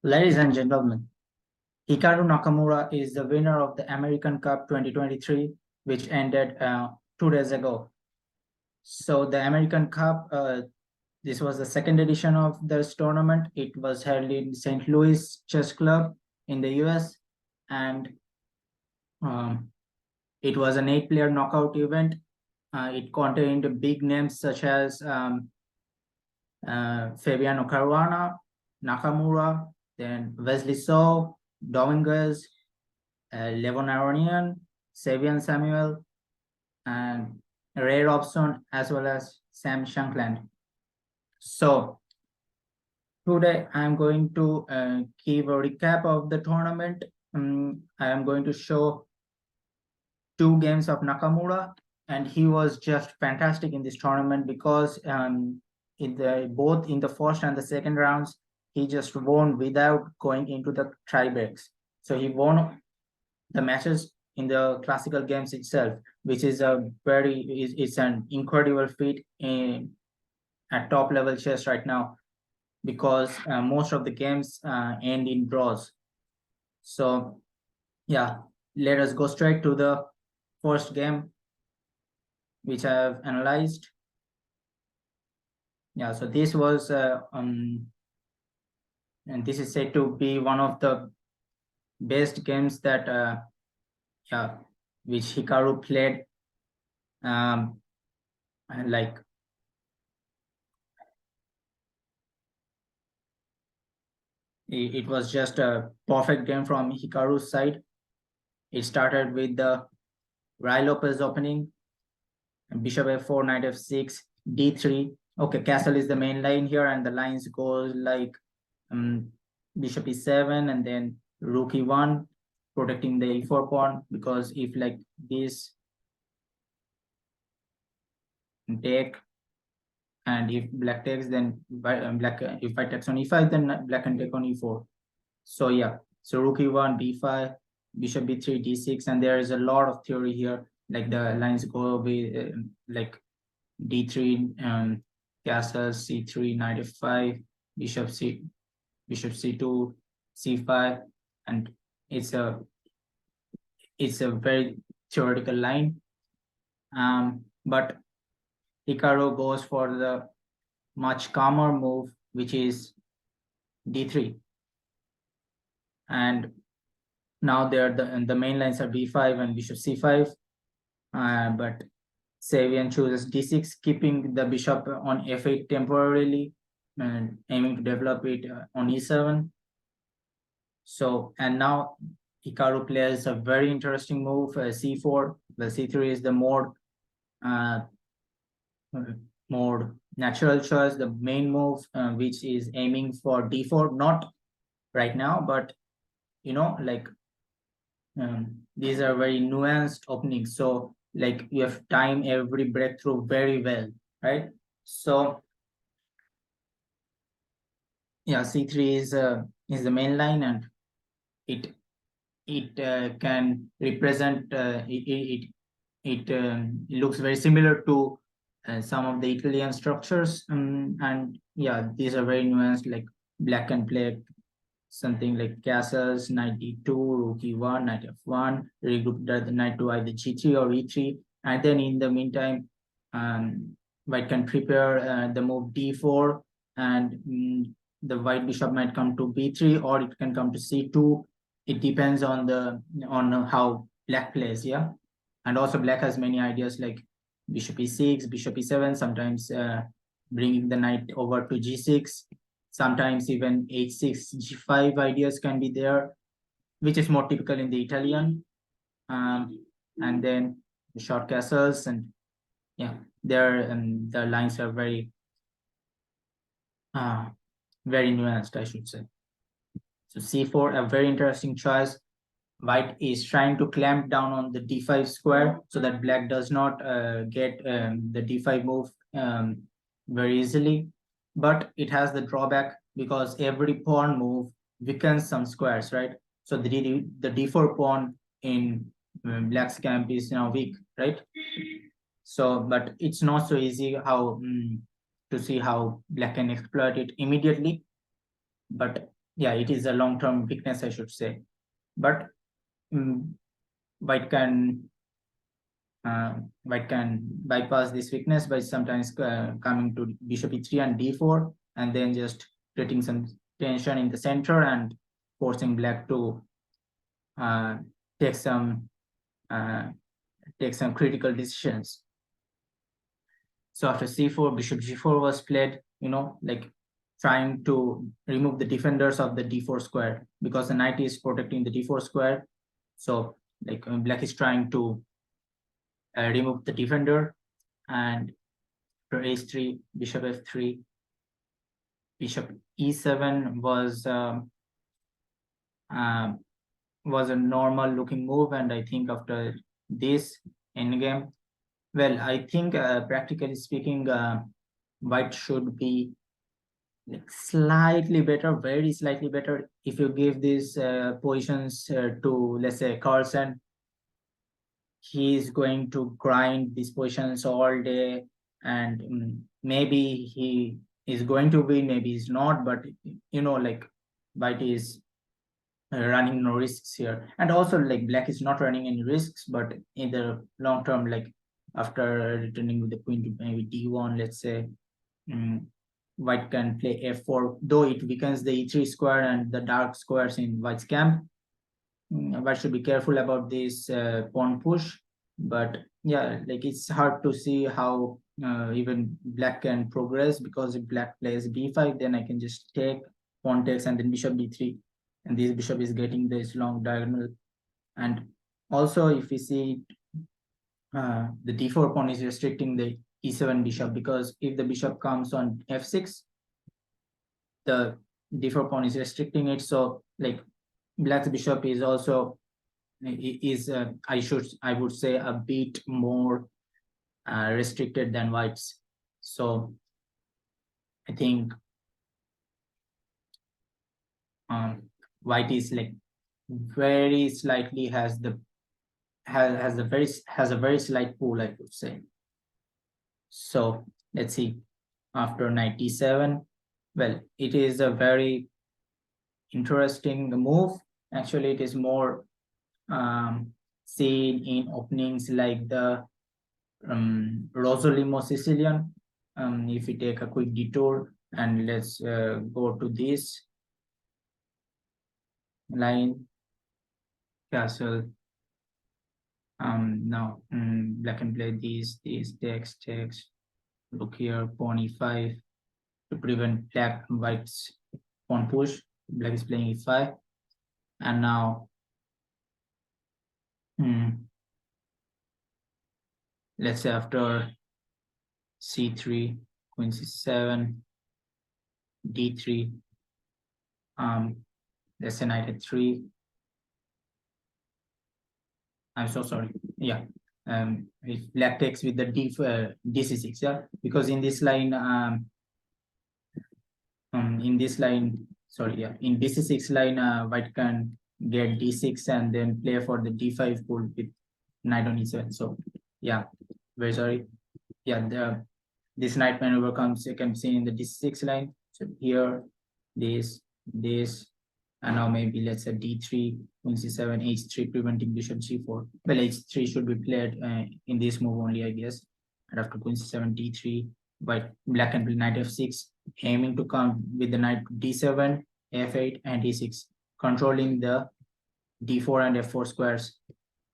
Ladies and gentlemen, Hikaru Nakamura is the winner of the American Cup 2023, which ended 2 days ago. So the American Cup, this was the second edition of this tournament. It was held in St. Louis Chess Club in the US, and um, it was an 8-player knockout event. It contained big names such as Fabian Nakamura, then Wesley So, Dominguez, Levon Aronian, Sevian Samuel, and Ray Robson, as well as Sam Shankland. So today I'm going to give a recap of the tournament. I am going to show 2 games of Nakamura, and he was just fantastic in this tournament because both in the first and the second rounds, he just won without going into the tie breaks. So he won the matches in the classical games itself, which is it's an incredible feat at top level chess right now, because most of the games end in draws. So yeah, let us go straight to the first game, which I have analyzed. Yeah, so this was and this is said to be one of the best games that which Hikaru played. And like it was just a perfect game from Hikaru's side. It started with the Rai Lopez opening, bishop f4, knight f6, d3. Okay, castle is the main line here, and the lines go like bishop e7, and then rook e1, protecting the e4 pawn, because if like this take, and if black takes, then if white takes on e5, then black can take on e4. So yeah, so rook e1, d5, bishop b3, d6, and there is a lot of theory here. Like the lines go with like d3, castle, c3, knight f5, bishop c2, c5, and it's a very theoretical line. But Hikaru goes for the much calmer move, which is d3, and now the main lines are b5 and bishop c5, but Sevian chooses d6, keeping the bishop on f8 temporarily and aiming to develop it on e7. So, and now Hikaru plays a very interesting move, c4. The c3 is the more natural choice, the main move, which is aiming for d4, not right now, but like these are very nuanced openings. So like you have time every breakthrough very well, right? So yeah, c3 is the main line, and it can represent it looks very similar to some of the Italian structures, and yeah, these are very nuanced. Like black can play something like castles, knight d2, rook e1, knight f1, regroup the knight to either g3 or e3, and then in the meantime, white can prepare the move d4, and the white bishop might come to b3, or it can come to c2. It depends on how black plays, yeah. And also black has many ideas like bishop e6, bishop e7, sometimes bringing the knight over to g6. Sometimes even h6, g5 ideas can be there, which is more typical in the Italian. And then the short castles, and yeah, the lines are very nuanced, I should say. So c4, a very interesting choice. White is trying to clamp down on the d5 square so that black does not get the d5 move very easily. But it has the drawback because every pawn move weakens some squares, right? So the d4 pawn in black's camp is now weak, right? So, but it's not so easy to see how black can exploit it immediately. But yeah, it is a long-term weakness, I should say. But white can bypass this weakness by sometimes coming to bishop e3 and d4, and then just creating some tension in the center and forcing black to uh, take some critical decisions. So after c4, bishop g4 was played, like trying to remove the defenders of the d4 square, because the knight is protecting the d4 square. So like black is trying to remove the defender, and after h3, bishop f3, bishop e7 was a normal looking move. And I think after this endgame, well, I think practically speaking, white should be like slightly better, very slightly better. If you give these positions to, let's say, Carlsen, he is going to grind these positions all day, and maybe he is going to win, maybe he's not, but like white is running no risks here. And also like black is not running any risks, but in the long term, like after returning with the queen to maybe d1, let's say, white can play f4, though it weakens the e3 square and the dark squares in white's camp. White should be careful about this pawn push. But yeah, like it's hard to see how even black can progress, because if black plays b5, then I can just take pawn takes and then bishop b3, and this bishop is getting this long diagonal. And also if we see the d4 pawn is restricting the e7 bishop, because if the bishop comes on f6, the d4 pawn is restricting it. So like black's bishop is also I would say a bit more restricted than white's. So I think white is like very slightly has a very slight pull, I would say. So let's see, after 97, well, it is a very interesting move. Actually, it is more seen in openings like the Rosolimo Sicilian. If we take a quick detour and let's go to this line, castle. Now black can play these takes. Look here, pawn e5 to prevent black and white's pawn push. Black is playing e5, and now let's say after c3, queen c7, d3, let's say knight at3. I'm so sorry. Yeah. If black takes with the dc6, yeah, because in this line, sorry, yeah, in dc6 line, white can get d6 and then play for the d5 pull with knight on e7. So yeah, very sorry. Yeah, this knight maneuver can be seen in the d6 line. So here, this, and now maybe let's say d3, queen c7, h3, preventing bishop g4. Well, h3 should be played in this move only, I guess. And after queen c7, d3, black can play knight f6, aiming to come with the knight d7, f8, and d6, controlling the d4 and f4 squares.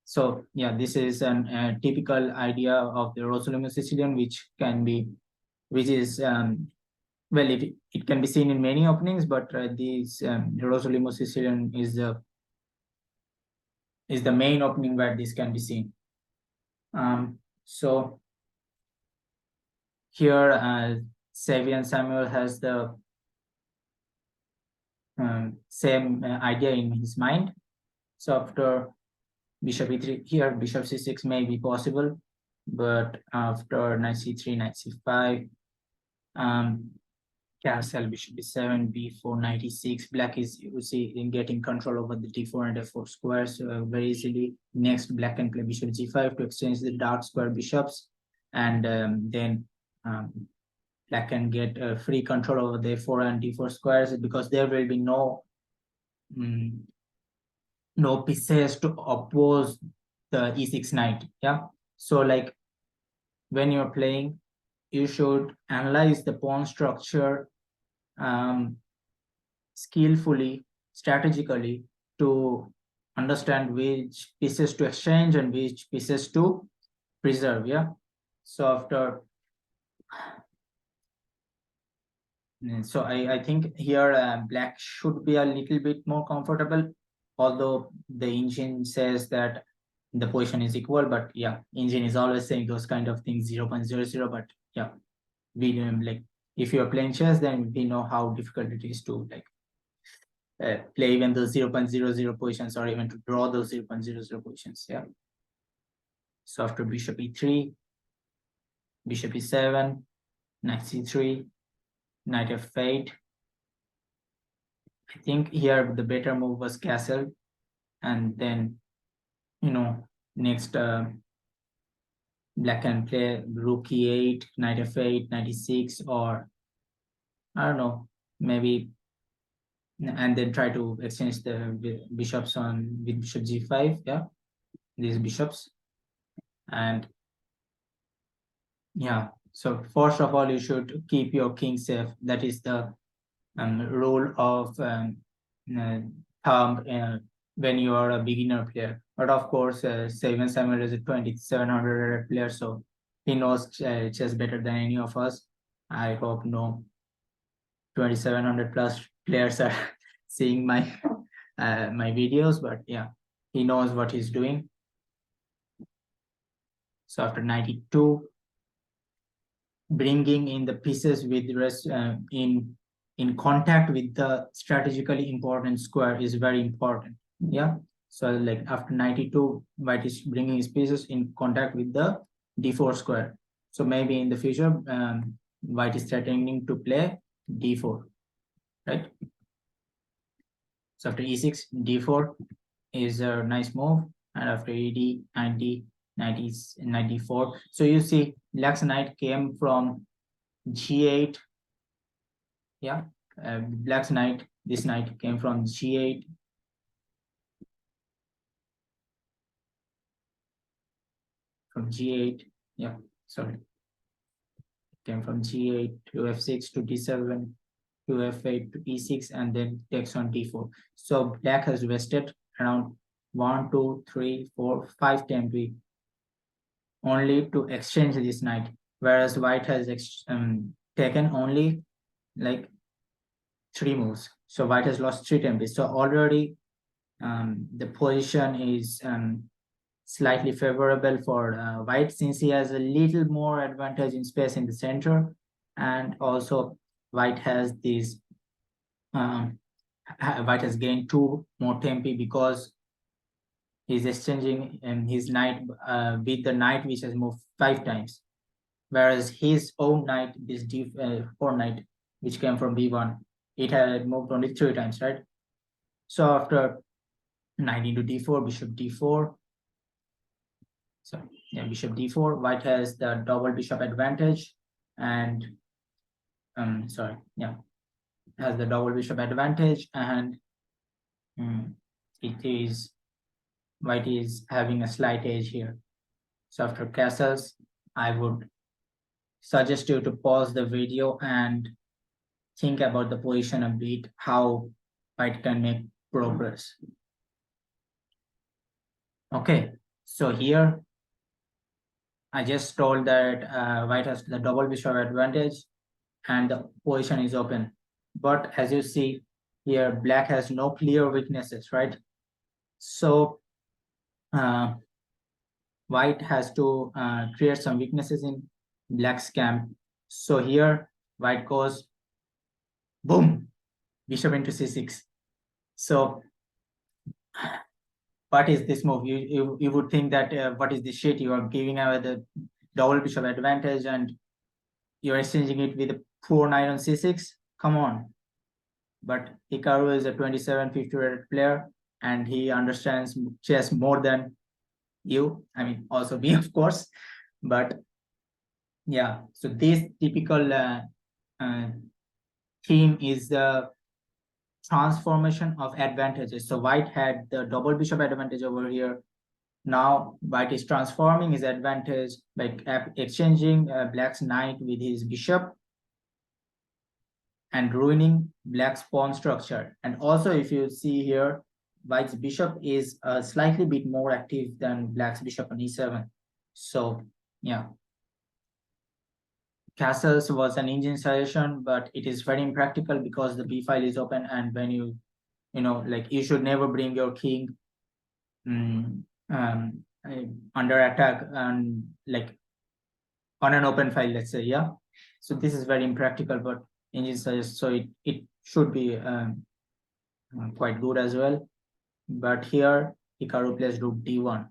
So yeah, this is a typical idea of the Rosolimo Sicilian, which is well, it can be seen in many openings, but this Rosolimo Sicilian is the main opening where this can be seen. So here, Sevian Samuel has the same idea in his mind. So after bishop e3, here bishop c6 may be possible, but after knight c3, knight c5, castle, bishop b7, b4, knight e6, black is, you see, in getting control over the d4 and f4 squares very easily. Next, black can play bishop g5 to exchange the dark square bishops, and then black can get free control over the f4 and d4 squares, because there will be no no pieces to oppose the e6 knight. Yeah, so like when you're playing, you should analyze the pawn structure skillfully, strategically, to understand which pieces to exchange and which pieces to preserve. Yeah, so after so I think here black should be a little bit more comfortable, although the engine says that the position is equal, but yeah, engine is always saying those kind of things, 0.00. But yeah, we like, if you're playing chess, then we know how difficult it is to like play even those 0.00 positions, or even to draw those 0.00 positions. Yeah, so after bishop e3, bishop e7, knight c3, knight f8. I think here the better move was castle, and then next black can play rook e8, knight f8, knight e6, or I don't know, maybe, and then try to exchange the bishops on with bishop g5. Yeah, these bishops. And yeah, so first of all, you should keep your king safe. That is the rule of thumb when you are a beginner player. But of course, Sevian Samuel is a 2700 player, so he knows chess better than any of us. I hope no 2700 plus players are seeing my my videos, but yeah, he knows what he's doing. So after 92, bringing in the pieces with rest in contact with the strategically important square is very important. Yeah, so like after 92, white is bringing his pieces in contact with the d4 square. So maybe in the future, white is threatening to play d4, right? So after e6, d4 is a nice move, and after ed, 90, 90, 94. So you see, black's knight came from g8. Yeah, black's knight, this knight came from g8, from g8. Yeah, sorry, came from g8 to f6 to d7 to f8 to e6, and then takes on d4. So black has wasted around 1, 2, 3, 4, 5 tempi only to exchange this knight, whereas white has taken only like 3 moves. So white has lost 3 tempi. So already the position is slightly favorable for white, since he has a little more advantage in space in the center, and also white has these white has gained 2 more tempi because he's exchanging his knight with the knight which has moved 5 times, whereas his own knight, this d4 knight which came from b1, it had moved only 3 times, right? So after knight into d4, bishop d4. So yeah, bishop d4, white has the double bishop advantage, and sorry, yeah, has the double bishop advantage, and it is white is having a slight edge here. So after castles, I would suggest you to pause the video and think about the position a bit, how white can make progress. Okay, so here I just told that white has the double bishop advantage and the position is open. But as you see here, black has no clear weaknesses, right? So white has to create some weaknesses in black's camp. So here white goes boom, bishop into c6. So what is this move? You would think that what is this shit? You are giving away the double bishop advantage and you're exchanging it with a poor knight on c6. Come on. But Hikaru is a 2750 rated player and he understands chess more than you. I mean, also me, of course. But yeah, so this typical theme is the transformation of advantages. So white had the double bishop advantage over here. Now white is transforming his advantage by exchanging black's knight with his bishop and ruining black's pawn structure. And also, if you see here, white's bishop is slightly bit more active than black's bishop on e7. So yeah, castles was an engine suggestion, but it is very impractical because the b file is open, and when you like, you should never bring your king under attack and like on an open file, let's say. Yeah, so this is very impractical, but engine suggests so it should be quite good as well. But here Hikaru plays rook d1,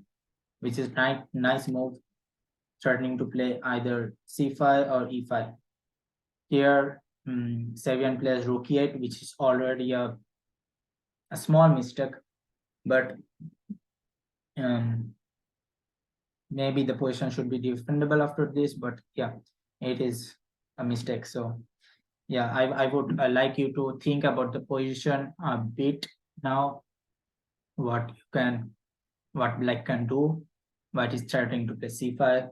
which is nice move, threatening to play either c5 or e5. Here Sevian plays rook e8, which is already a small mistake, but maybe the position should be defendable after this, but yeah, it is a mistake. So yeah, I would like you to think about the position a bit now, what black can do. White is threatening to play c5.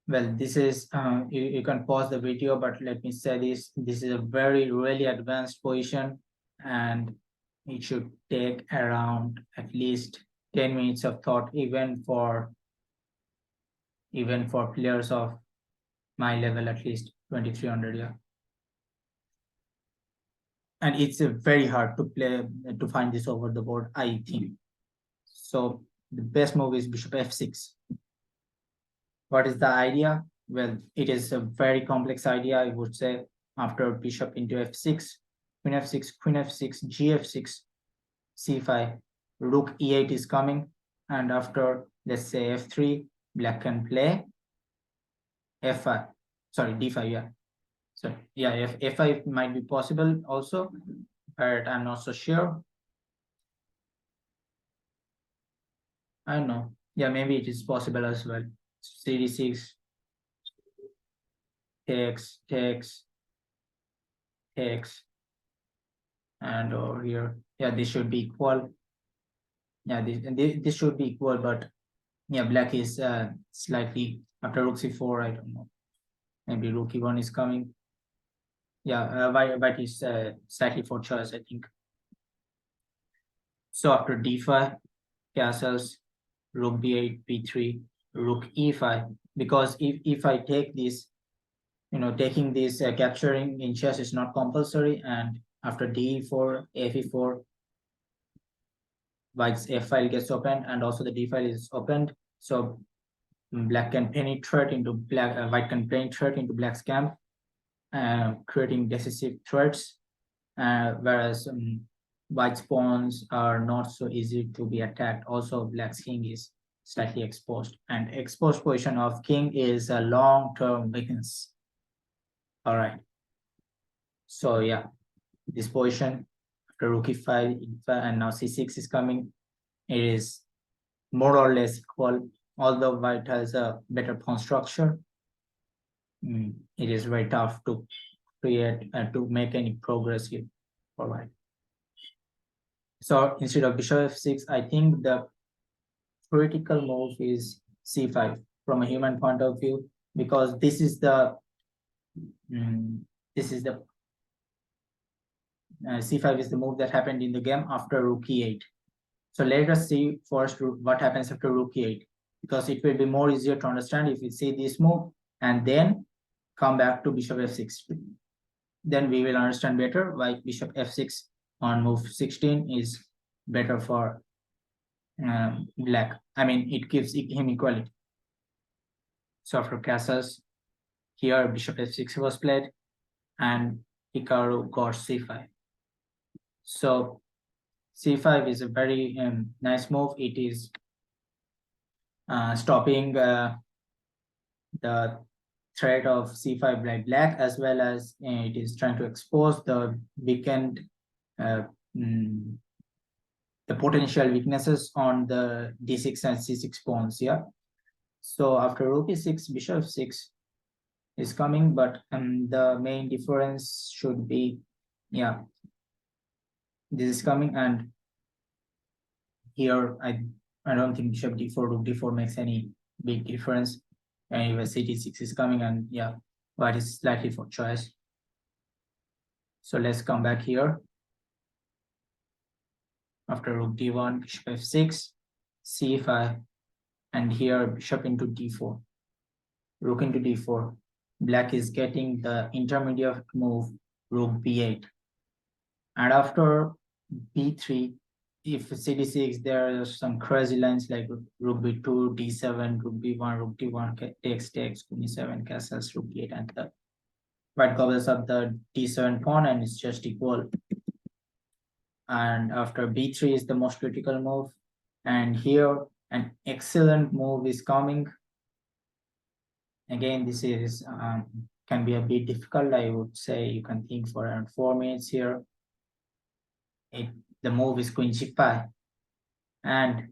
Well, this is you can pause the video, but let me say this is a very really advanced position, and it should take around at least 10 minutes of thought, even for players of my level, at least 2300. Yeah, and it's very hard to find this over the board, I think. So the best move is bishop f6. What is the idea? Well, it is a very complex idea, I would say. After bishop into f6, queen f6, queen f6, gf6, c5, rook e8 is coming, and after, let's say, f3, black can play f5, sorry, d5. Yeah, so yeah, f5 might be possible also, but I'm not so sure. I don't know. Yeah, maybe it is possible as well. cd6, takes, and over here, yeah, this should be equal. Yeah, this should be equal, but yeah, black is slightly after rook c4. I don't know. Maybe rook e1 is coming. Yeah, white is slightly for choice, I think. So after d5, castles, rook b8, b3, rook e5. Because if I take this, taking this capturing in chess is not compulsory, and after d4, fe4, white's f file gets opened, and also the d file is opened. So black can penetrate into white can penetrate into black's camp, creating decisive threats, whereas white's pawns are not so easy to be attacked. Also, black's king is slightly exposed, and exposed position of king is a long-term weakness. All right. So yeah, this position after rook e5, and now c6 is coming. It is more or less equal, although white has a better pawn structure. It is very tough to create to make any progress here for white. So instead of bishop f6, I think the critical move is c5 from a human point of view, because this is the c5 is the move that happened in the game after rook e8. So let us see first what happens after rook e8, because it will be more easier to understand if we see this move and then come back to bishop f6. Then we will understand better why bishop f6 on move 16 is better for black. I mean, it gives him equality. So after castles, here bishop f6 was played, and Hikaru got c5. So c5 is a very nice move. It is stopping the threat of c5 by black, as well as it is trying to expose the weakened the potential weaknesses on the d6 and c6 pawns. Yeah, so after rook e6, bishop f6 is coming, but the main difference should be, yeah, this is coming, and here I don't think bishop d4, rook d4 makes any big difference. Anyway, ct6 is coming, and yeah, white is slightly for choice. So let's come back here. After rook d1, bishop f6, c5, and here bishop into d4, rook into d4. Black is getting the intermediate move, rook b8. And after b3, if cd6, there are some crazy lines like rook b2, d7, rook b1, rook d1, takes, queen e7, castles, rook d8, and the white gobbles up the d7 pawn, and it's just equal. And after b3 is the most critical move, and here an excellent move is coming. Again, this is can be a bit difficult. I would say you can think for around 4 minutes here. The move is queen g5, and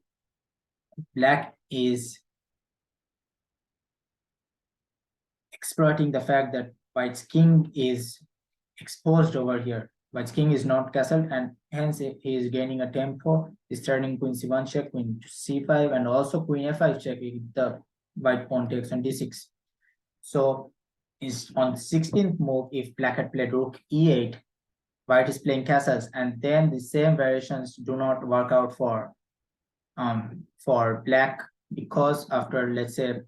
black is exploiting the fact that white's king is exposed over here. White's king is not castled, and hence he is gaining a tempo. He's turning queen c1 check, queen c5, and also queen f5 check if the white pawn takes on d6. So is on the 16th move, if black had played rook e8, white is playing castles, and then the same variations do not work out for black, because after, let's say,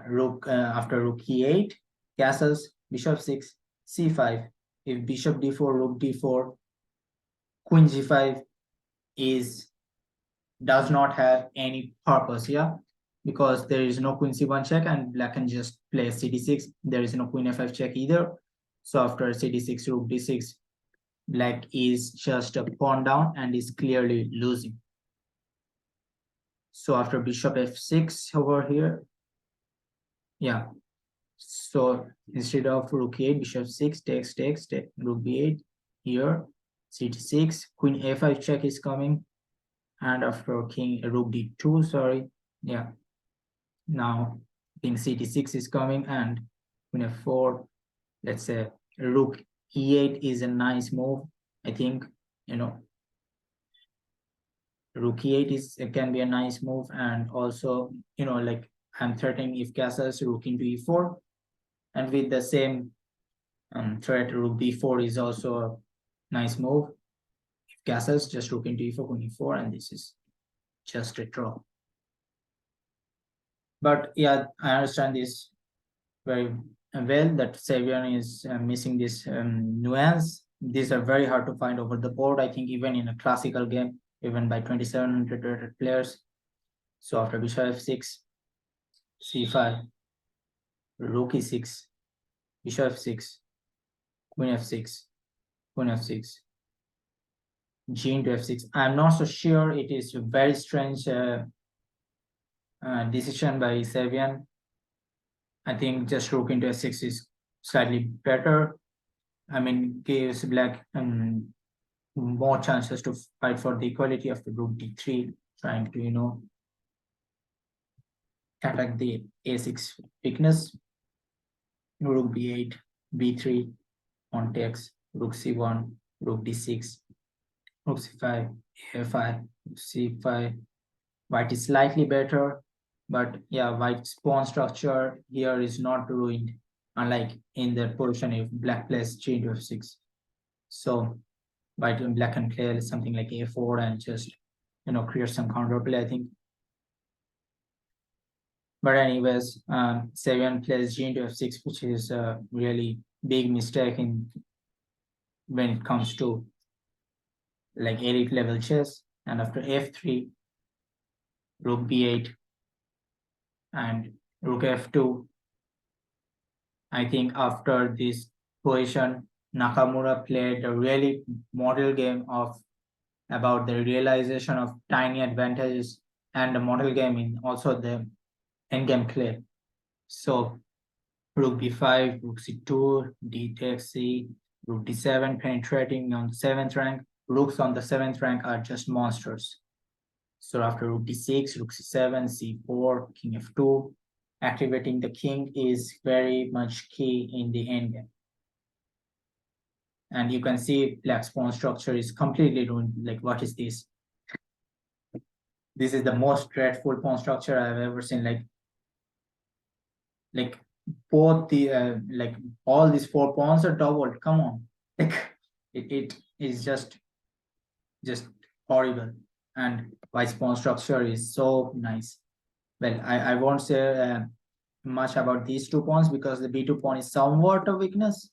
rook after rook e8, castles, bishop 6, c5. If bishop d4, rook d4, queen g5 does not have any purpose here, because there is no queen c1 check, and black can just play cd6. There is no queen f5 check either. So after cd6, rook d6, black is just a pawn down and is clearly losing. So after bishop f6 over here, so instead of rook e8, bishop 6, takes, rook b8, here, c6, queen a5 check is coming, and after rook d2, sorry, now king ct6 is coming, and queen f4, let's say rook e8 is a nice move. I think, rook e8 can be a nice move, and also, like I'm threatening if castles, rook into e4, and with the same threat, rook b4 is also a nice move. If castles, just rook into e4, queen e4, and this is just a draw. But yeah, I understand this very well, that Sevian is missing this nuance. These are very hard to find over the board, I think, even in a classical game, even by 2700 rated players. So after bishop f6, c5, rook e6, bishop f6, queen f6, queen f6, g into f6. I'm not so sure. It is a very strange decision by Sevian. I think just rook into f6 is slightly better. I mean, gives black more chances to fight for the equality of the rook d3, trying to, attack the a6 weakness. Rook b8, b3, on takes, rook c1, rook d6, rook c5, a5, c5. White is slightly better, but yeah, white's pawn structure here is not ruined, unlike in the position if black plays g into f6. So white and black can play something like a4 and just create some counterplay, I think. But anyways, Sevian plays g into f6, which is a really big mistake when it comes to like elite level chess. And after f3, rook b8, and rook f2. I think after this position, Nakamura played a really model game about the realization of tiny advantages, and the model game in also the endgame play. So rook b5, rook c2, d takes c, rook d7, penetrating on the 7th rank. Rooks on the 7th rank are just monsters. So after rook d6, rook c7, c4, king f2, activating the king is very much key in the endgame. And you can see black's pawn structure is completely ruined. Like, what is this? This is the most dreadful pawn structure I've ever seen. Like both the like all these 4 pawns are doubled. Come on, like it is just horrible. And white's pawn structure is so nice. Well, I won't say much about these 2 pawns because the b2 pawn is somewhat a weakness,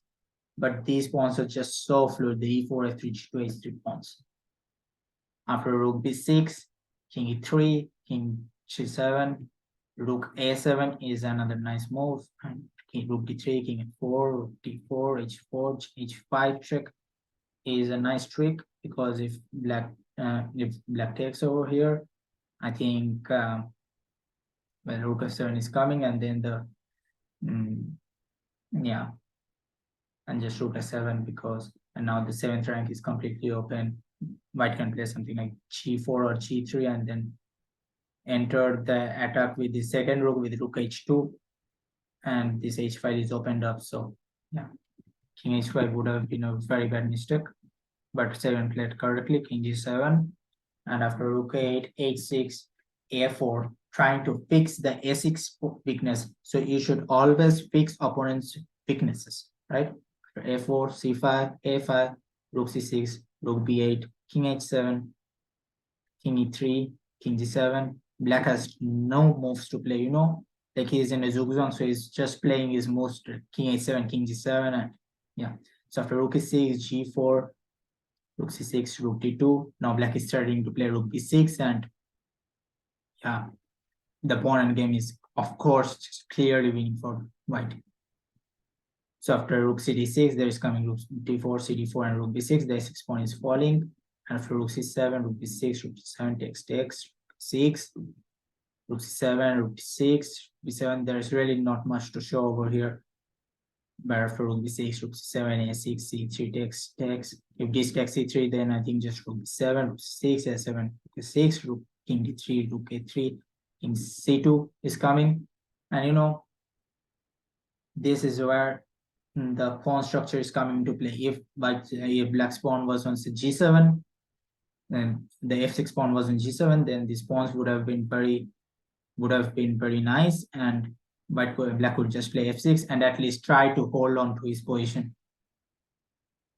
but these pawns are just so fluid. The e4, f3, g2, h3 pawns. After rook b6, king e3, king g7, rook a7 is another nice move. And rook d3, king f4, rook d4, h4, h5 trick is a nice trick, because if black takes over here, I think well, rook f7 is coming, and then the yeah, and just rook f7, because and now the 7th rank is completely open. White can play something like g4 or g3 and then enter the attack with the second rook with rook h2, and this h file is opened up. So yeah, king h5 would have been a very bad mistake, but Sevian played correctly. King g7, and after rook 8, h6, a4, trying to fix the a6 weakness. So you should always fix opponent's weaknesses, right? a4, c5, a5, rook c6, rook b8, king h7, king e3, king g7. Black has no moves to play, like he's in a zugzwang, so he's just playing his moves, king h7, king g7, and yeah. So after rook e6, g4, rook c6, rook d2. Now black is starting to play rook b6, and yeah, the pawn endgame is, of course, just clearly winning for white. So after rook cd6, there is coming rook d4, cd4, and rook b6. The a6 pawn is falling. And after rook c7, rook b6, rook d7, takes, 6, rook c7, rook d6, b7. There's really not much to show over here. But after rook b6, rook c7, a6, c3, takes. If this takes c3, then I think just rook b7, rook c6, a7, rook a6, rook king d3, rook a3, king c2 is coming. And this is where the pawn structure is coming into play. If black's pawn was on g7, then the f6 pawn was on g7, then these pawns would have been very nice, and black would just play f6 and at least try to hold on to his position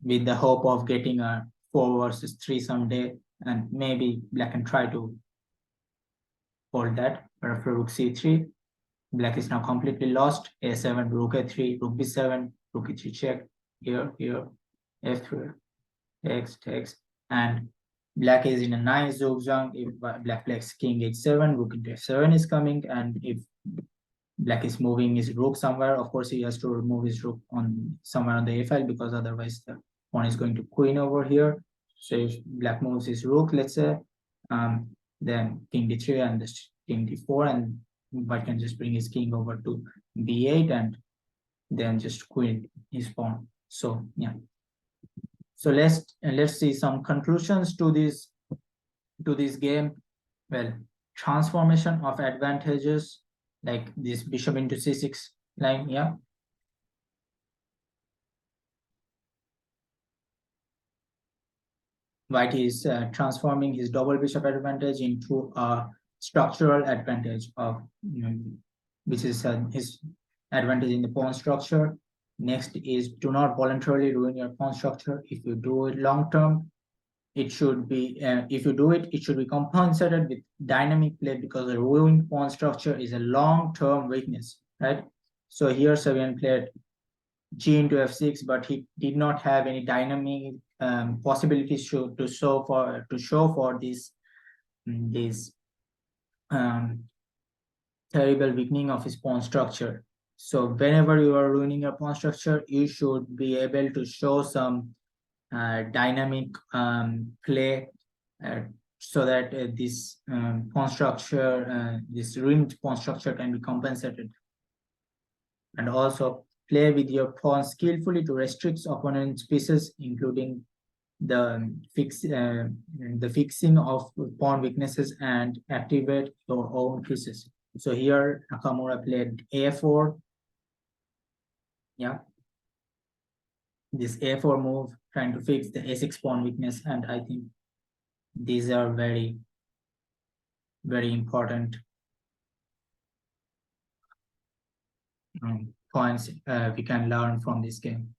with the hope of getting a 4 versus 3 someday, and maybe black can try to hold that. But after rook c3, black is now completely lost. a7, rook a3, rook b7, rook e3 check, here, f3, takes, and black is in a nice zugzwang. If black plays king h7, rook into f7 is coming, and if black is moving his rook somewhere, of course he has to remove his rook on somewhere on the a file, because otherwise the pawn is going to queen over here. So if black moves his rook, let's say, then king d3 and this king d4, and white can just bring his king over to b8 and then just queen his pawn. So yeah. So let's see some conclusions to this game. Well, transformation of advantages, like this bishop into c6 line. Yeah. White is transforming his double bishop advantage into a structural advantage of, which is his advantage in the pawn structure. Next is, do not voluntarily ruin your pawn structure. If you do it long term, it should be if you do it, it should be compensated with dynamic play, because a ruined pawn structure is a long-term weakness, right? So here Sevian played g into f6, but he did not have any dynamic possibilities to show for this terrible weakening of his pawn structure. So whenever you are ruining your pawn structure, you should be able to show some dynamic play, so that this pawn structure, this ruined pawn structure, can be compensated. And also play with your pawn skillfully to restrict opponent's pieces, including the fixing of pawn weaknesses, and activate your own pieces. So here Nakamura played a4. Yeah, this a4 move trying to fix the a6 pawn weakness, and I think these are very, very important points we can learn from this game.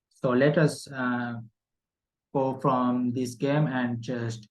So let us go from this game and just